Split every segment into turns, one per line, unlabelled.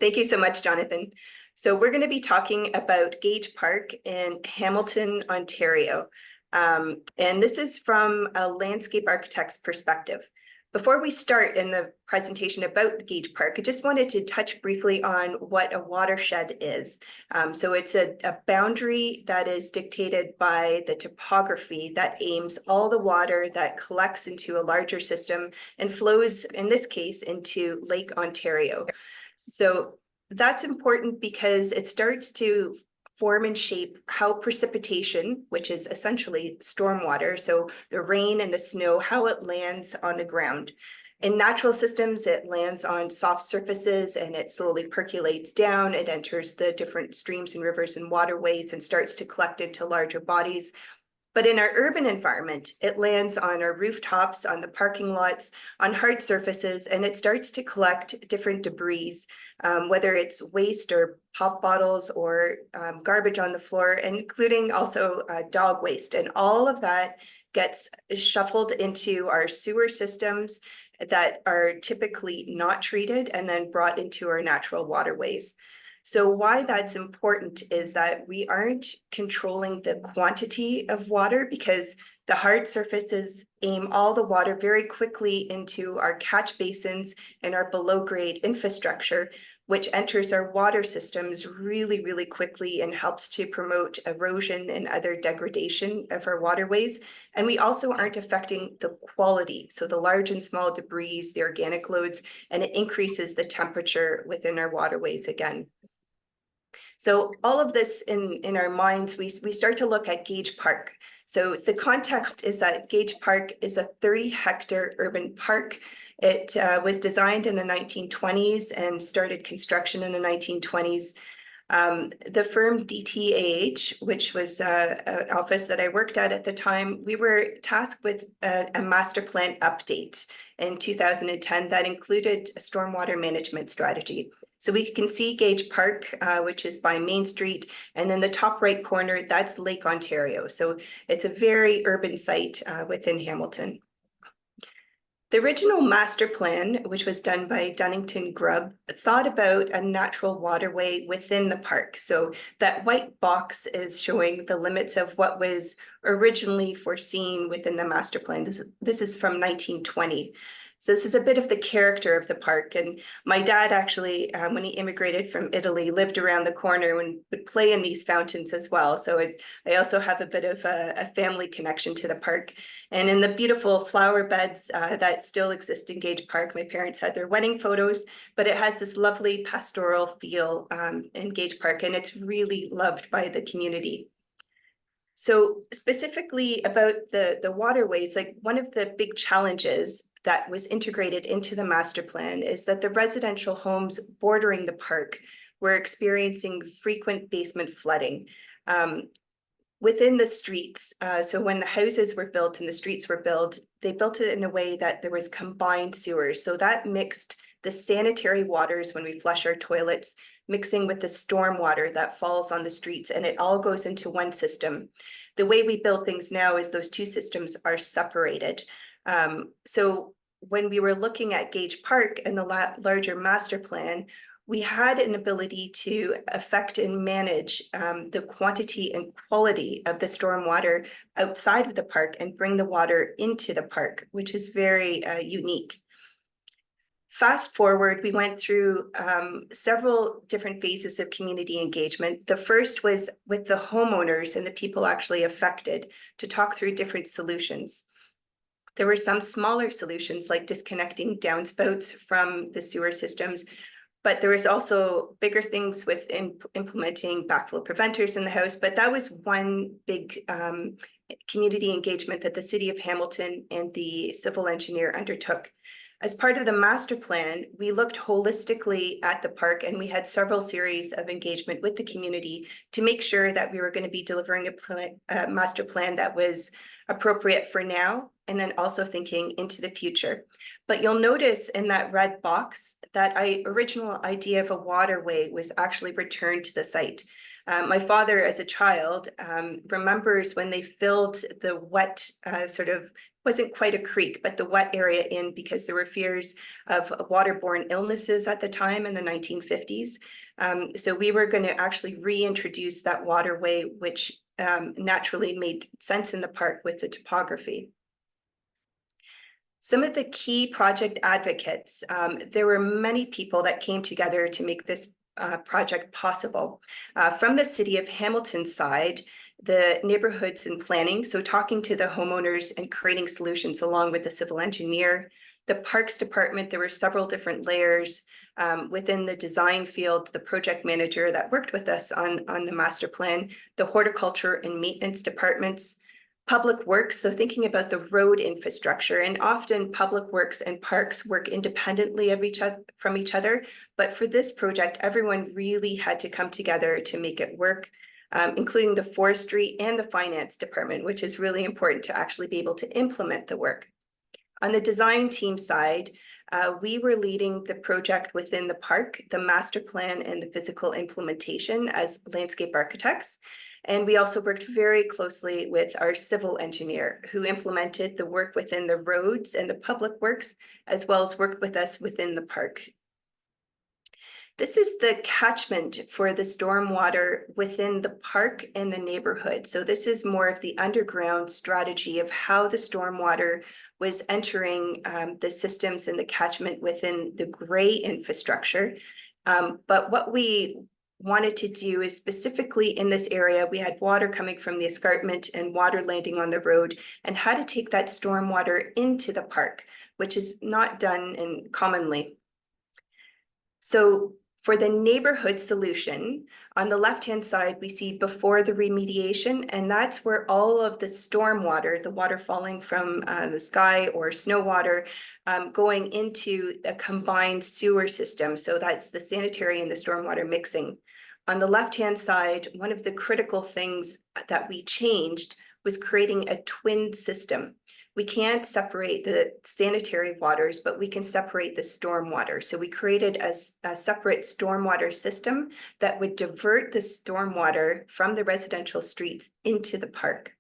Thank you so much, Jonathan. So we're going to be talking about Gage Park in Hamilton, Ontario. And this is from a landscape architect's perspective. Before we start in the presentation about Gage Park, I just wanted to touch briefly on what a watershed is. So it's a boundary that is dictated by the topography that aims all the water that collects into a larger system and flows, in this case, into Lake Ontario. So that's important because it starts to form and shape how precipitation, which is essentially stormwater, so the rain and the snow, how it lands on the ground. In natural systems, it lands on soft surfaces and it slowly percolates down. It enters the different streams and rivers and waterways and starts to collect into larger bodies. But in our urban environment, it lands on our rooftops, on the parking lots, on hard surfaces, and it starts to collect different debris, whether it's waste or pop bottles or garbage on the floor, including also dog waste. And all of that gets shuffled into our sewer systems that are typically not treated and then brought into our natural waterways. So why that's important is that we aren't controlling the quantity of water because the hard surfaces aim all the water very quickly into our catch basins and our below grade infrastructure, which enters our water systems really, really quickly and helps to promote erosion and other degradation of our waterways. And we also aren't affecting the quality, so the large and small debris, the organic loads, and it increases the temperature within our waterways again. So all of this in our minds, we start to look at Gage Park. So the context is that Gage Park is a 30-hectare urban park. It was designed in the 1920s and started construction in the 1920s. The firm DTAH, which was an office that I worked at the time, we were tasked with a master plan update in 2010 that included a stormwater management strategy. So we can see Gage Park, which is by Main Street, and then the top right corner, that's Lake Ontario. So it's a very urban site within Hamilton. The original master plan, which was done by Dunnington Grubb, thought about a natural waterway within the park. So that white box is showing the limits of what was originally foreseen within the master plan. This is from 1920. So this is a bit of the character of the park. And my dad actually, when he immigrated from Italy, lived around the corner and would play in these fountains as well. So I also have a bit of a family connection to the park. And in the beautiful flower beds that still exist in Gage Park, my parents had their wedding photos, but it has this lovely pastoral feel in Gage Park, and it's really loved by the community. So specifically about the waterways, like one of the big challenges that was integrated into the master plan is that the residential homes bordering the park were experiencing frequent basement flooding within the streets. So when the houses were built and the streets were built, they built it in a way that there was combined sewers. So that mixed the sanitary waters when we flush our toilets, mixing with the storm water that falls on the streets, and it all goes into one system. The way we build things now is those two systems are separated. So when we were looking at Gage Park and the larger master plan, we had an ability to affect and manage the quantity and quality of the stormwater outside of the park and bring the water into the park, which is very unique. Fast forward, we went through several different phases of community engagement. The first was with the homeowners and the people actually affected to talk through different solutions. There were some smaller solutions like disconnecting downspouts from the sewer systems, but there was also bigger things with implementing backflow preventers in the house. But that was one big community engagement that the City of Hamilton and the civil engineer undertook. As part of the master plan, we looked holistically at the park, and we had several series of engagement with the community to make sure that we were going to be delivering a master plan that was appropriate for now, and then also thinking into the future. But you'll notice in that red box that original idea of a waterway was actually returned to the site. My father, as a child, remembers when they filled the wet, wasn't quite a creek, but the wet area in, because there were fears of waterborne illnesses at the time in the 1950s. So we were going to actually reintroduce that waterway, which naturally made sense in the park with the topography. Some of the key project advocates, there were many people that came together to make this project possible. From the City of Hamilton side, the neighborhoods and planning, so talking to the homeowners and creating solutions along with the civil engineer. The Parks Department, there were several different layers. Within the design field, the project manager that worked with us on the master plan, the horticulture and maintenance departments. Public works, so thinking about the road infrastructure, and often public works and parks work independently of from each other. But for this project, everyone really had to come together to make it work, including the forestry and the finance department, which is really important to actually be able to implement the work. On the design team side, we were leading the project within the park, the master plan and the physical implementation as landscape architects. And we also worked very closely with our civil engineer, who implemented the work within the roads and the public works, as well as worked with us within the park. This is the catchment for the stormwater within the park and the neighborhood. So this is more of the underground strategy of how the stormwater was entering the systems and the catchment within the gray infrastructure. But what we wanted to do is, specifically in this area, we had water coming from the escarpment and water landing on the road, and how to take that stormwater into the park, which is not done commonly. So for the neighborhood solution, on the left-hand side, we see before the remediation, and that's where all of the stormwater, the water falling from the sky or snow water, going into a combined sewer system. So that's the sanitary and the stormwater mixing. On the left-hand side, one of the critical things that we changed was creating a twin system. We can't separate the sanitary waters, but we can separate the stormwater. So we created a separate stormwater system that would divert the stormwater from the residential streets into the park.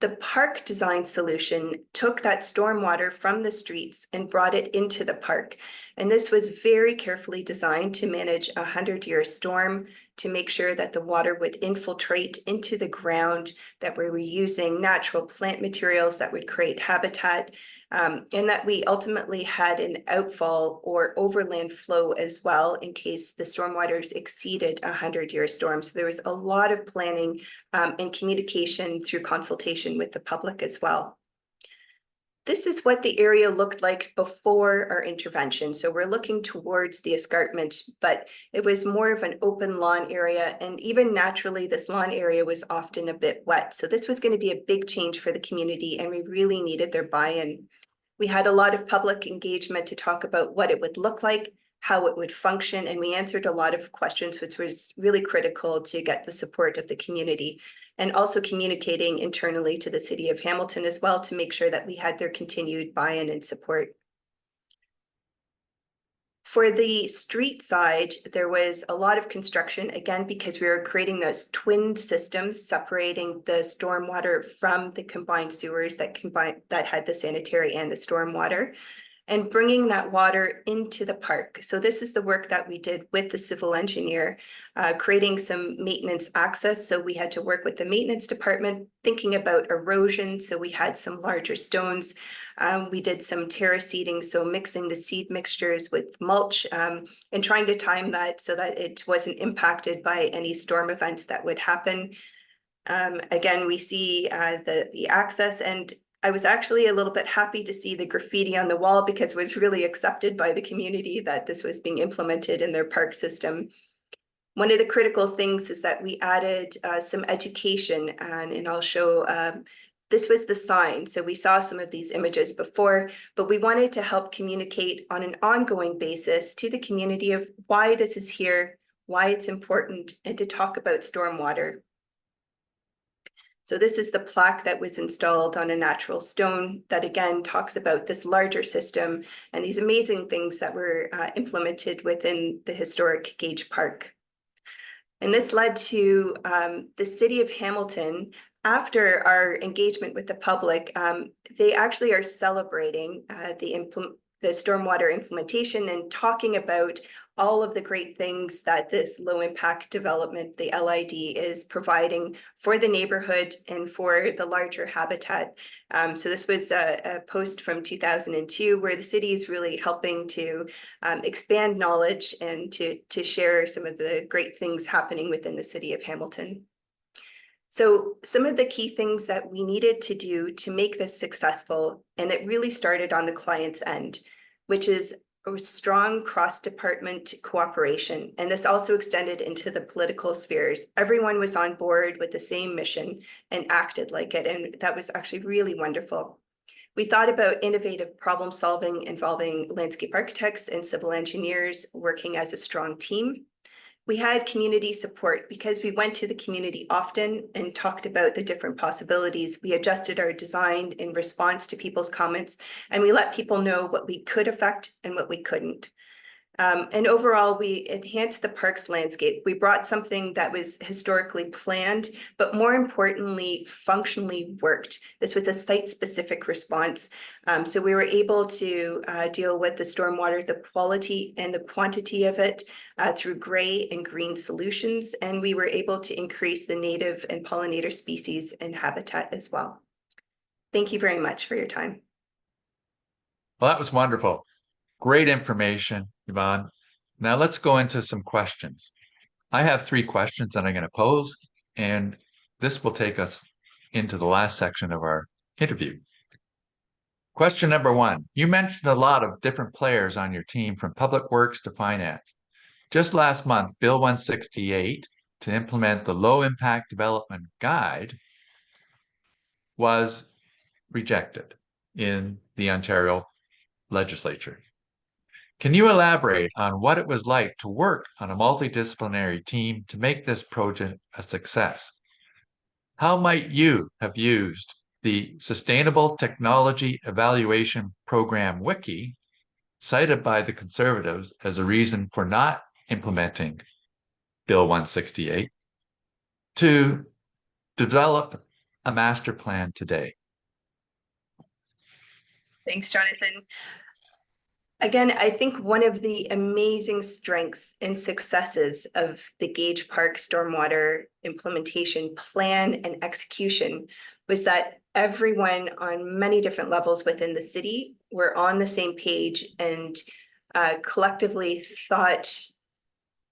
The park design solution took that stormwater from the streets and brought it into the park. And this was very carefully designed to manage a 100-year storm, to make sure that the water would infiltrate into the ground, that we were using natural plant materials that would create habitat, and that we ultimately had an outfall or overland flow as well in case the stormwaters exceeded a 100-year storm. So there was a lot of planning and communication through consultation with the public as well. This is what the area looked like before our intervention. So we're looking towards the escarpment, but it was more of an open lawn area. And even naturally, this lawn area was often a bit wet. So this was going to be a big change for the community, and we really needed their buy-in. We had a lot of public engagement to talk about what it would look like, how it would function, and we answered a lot of questions, which was really critical to get the support of the community, and also communicating internally to the City of Hamilton as well to make sure that we had their continued buy-in and support. For the street side, there was a lot of construction, again, because we were creating those twin systems, separating the stormwater from the combined sewers that had the sanitary and the stormwater, and bringing that water into the park. So this is the work that we did with the civil engineer, creating some maintenance access. So we had to work with the maintenance department, thinking about erosion. So we had some larger stones. We did some terrace seeding, so mixing the seed mixtures with mulch, and trying to time that so that it wasn't impacted by any storm events that would happen. Again, we see the access, and I was actually a little bit happy to see the graffiti on the wall, because it was really accepted by the community that this was being implemented in their park system. One of the critical things is that we added some education, and I'll show, this was the sign. So we saw some of these images before, but we wanted to help communicate on an ongoing basis to the community of why this is here, why it's important, and to talk about stormwater. So this is the plaque that was installed on a natural stone that, again, talks about this larger system and these amazing things that were implemented within the historic Gage Park. And this led to the city of Hamilton, after our engagement with the public, they actually are celebrating the stormwater implementation and talking about all of the great things that this low impact development, the LID, is providing for the neighborhood and for the larger habitat. So this was a post from 2002 where the city is really helping to expand knowledge and to share some of the great things happening within the city of Hamilton. So some of the key things that we needed to do to make this successful, and it really started on the client's end, which is a strong cross-department cooperation. And this also extended into the political spheres. Everyone was on board with the same mission and acted like it. And that was actually really wonderful. We thought about innovative problem solving involving landscape architects and civil engineers working as a strong team. We had community support because we went to the community often and talked about the different possibilities. We adjusted our design in response to people's comments, and we let people know what we could affect and what we couldn't. And overall, we enhanced the park's landscape. We brought something that was historically planned, but more importantly, functionally worked. This was a site-specific response. So we were able to deal with the stormwater, the quality and the quantity of it through gray and green solutions. And we were able to increase the native and pollinator species and habitat as well. Thank you very much for your time.
Well, that was wonderful. Great information, Yvonne. Now let's go into some questions. I have 3 questions that I'm going to pose, and this will take us into the last section of our interview. Question number 1, you mentioned a lot of different players on your team, from public works to finance. Just last month, Bill 168 to implement the low impact development guide was rejected in the Ontario legislature. Can you elaborate on what it was like to work on a multidisciplinary team to make this project a success? How might you have used the Sustainable Technology Evaluation Program Wiki, cited by the Conservatives as a reason for not implementing Bill 168, to develop a master plan today?
Thanks, Jonathan. Again, I think one of the amazing strengths and successes of the Gage Park stormwater implementation plan and execution was that everyone on many different levels within the city were on the same page and collectively thought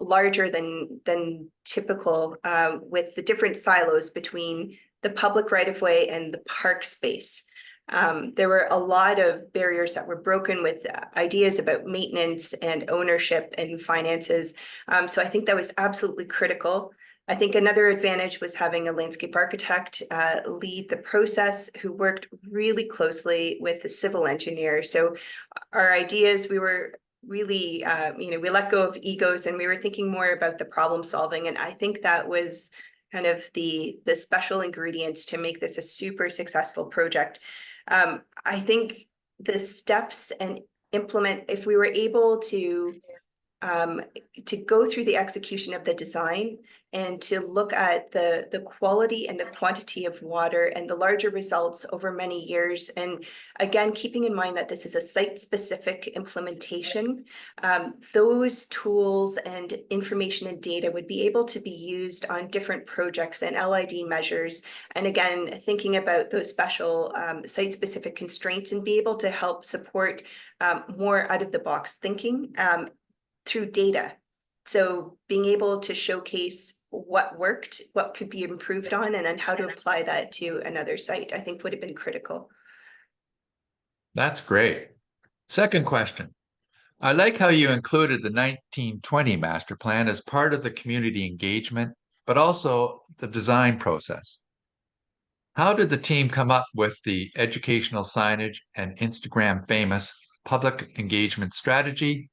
larger than typical, with the different silos between the public right-of-way and the park space. There were a lot of barriers that were broken with ideas about maintenance and ownership and finances. So I think that was absolutely critical. I think another advantage was having a landscape architect lead the process, who worked really closely with the civil engineer. So our ideas, we were really, we let go of egos and we were thinking more about the problem solving. And I think that was kind of the special ingredients to make this a super successful project. I think the steps and implement, if we were able to go through the execution of the design and to look at the quality and the quantity of water and the larger results over many years. And again, keeping in mind that this is a site-specific implementation, those tools and information and data would be able to be used on different projects and LID measures. And again, thinking about those special site-specific constraints and be able to help support more out-of-the-box thinking through data. So being able to showcase what worked, what could be improved on, and then how to apply that to another site, I think would have been critical.
That's great. Second question. I like how you included the 1920 master plan as part of the community engagement, but also the design process. How did the team come up with the educational signage and Instagram famous public engagement strategy?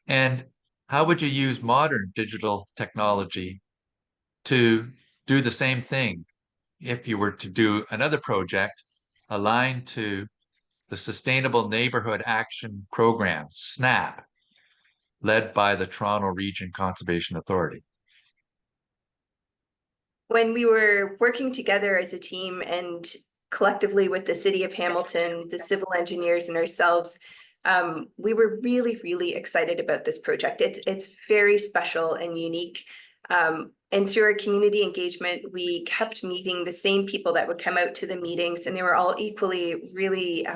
And how would you use modern digital technology to do the same thing if you were to do another project aligned to the Sustainable Neighborhood Action Program, SNAP, led by the Toronto Region Conservation Authority?
When we were working together as a team and collectively with the city of Hamilton, the civil engineers and ourselves, we were really, really excited about this project. It's very special and unique. And through our community engagement, we kept meeting the same people that would come out to the meetings, and they were all equally really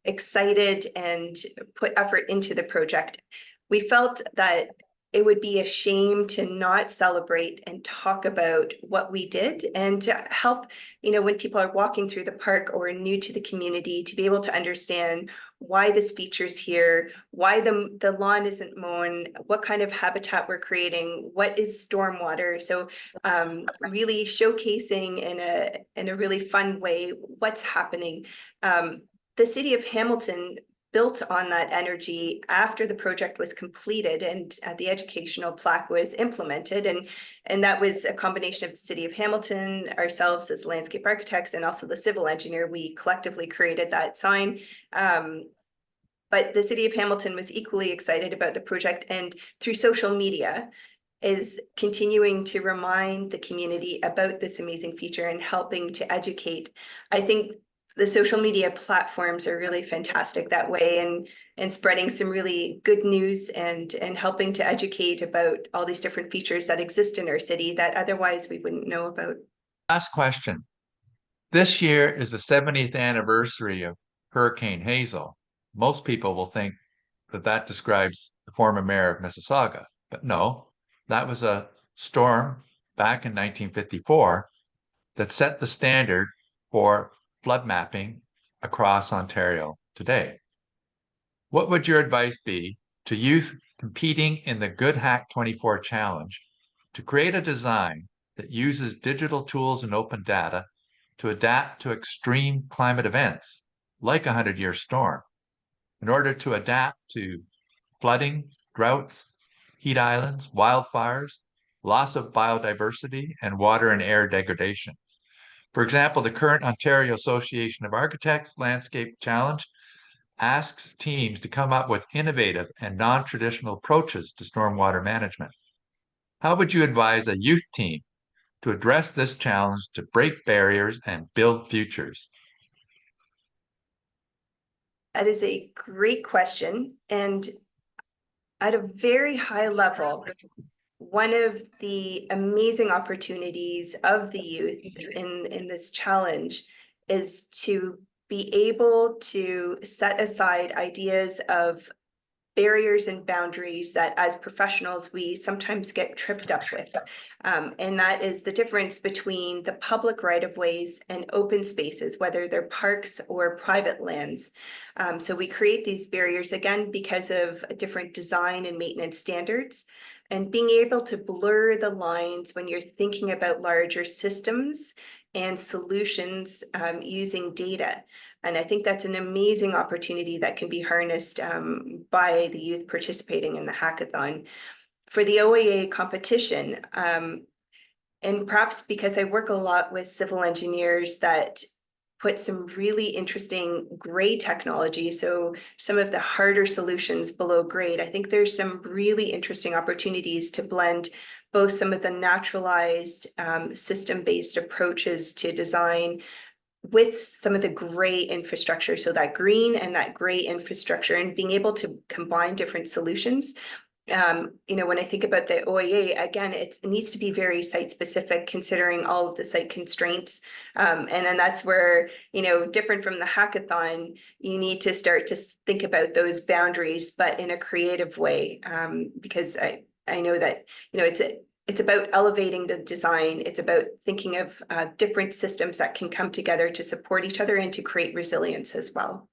excited and put effort into the project. We felt that it would be a shame to not celebrate and talk about what we did, and to help, when people are walking through the park or new to the community, to be able to understand why this feature's here, why the lawn isn't mown, what kind of habitat we're creating, what is stormwater. So really showcasing in a really fun way what's happening. The city of Hamilton built on that energy after the project was completed and the educational plaque was implemented. And that was a combination of the city of Hamilton, ourselves as landscape architects, and also the civil engineer. We collectively created that sign. But the city of Hamilton was equally excited about the project, and through social media is continuing to remind the community about this amazing feature and helping to educate. I think the social media platforms are really fantastic that way, and spreading some really good news and helping to educate about all these different features that exist in our city that otherwise we wouldn't know about.
Last question. This year is the 70th anniversary of Hurricane Hazel. Most people will think that describes the former mayor of Mississauga, but no, that was a storm back in 1954 that set the standard for flood mapping across Ontario today. What would your advice be to youth competing in the GOODHack24 challenge to create a design that uses digital tools and open data to adapt to extreme climate events like a 100-year storm in order to adapt to flooding, droughts, heat islands, wildfires, loss of biodiversity, and water and air degradation? For example, the current Ontario Association of Architects Landscape Challenge asks teams to come up with innovative and non-traditional approaches to stormwater management. How would you advise a youth team to address this challenge to break barriers and build futures?
That is a great question. And at a very high level, one of the amazing opportunities of the youth in this challenge is to be able to set aside ideas of barriers and boundaries that as professionals we sometimes get tripped up with. And that is the difference between the public right-of-ways and open spaces, whether they're parks or private lands. So we create these barriers again because of different design and maintenance standards, and being able to blur the lines when you're thinking about larger systems and solutions using data. And I think that's an amazing opportunity that can be harnessed by the youth participating in the hackathon. For the OAA competition, and perhaps because I work a lot with civil engineers that put some really interesting gray technology, so some of the harder solutions below grade, I think there's some really interesting opportunities to blend both some of the naturalized system-based approaches to design with some of the gray infrastructure. So that green and that gray infrastructure, and being able to combine different solutions. When I think about the OAA, again, it needs to be very site specific, considering all of the site constraints. And then that's where, different from the hackathon, you need to start to think about those boundaries, but in a creative way, because I know that, it's about elevating the design. It's about thinking of different systems that can come together to support each other and to create resilience as well.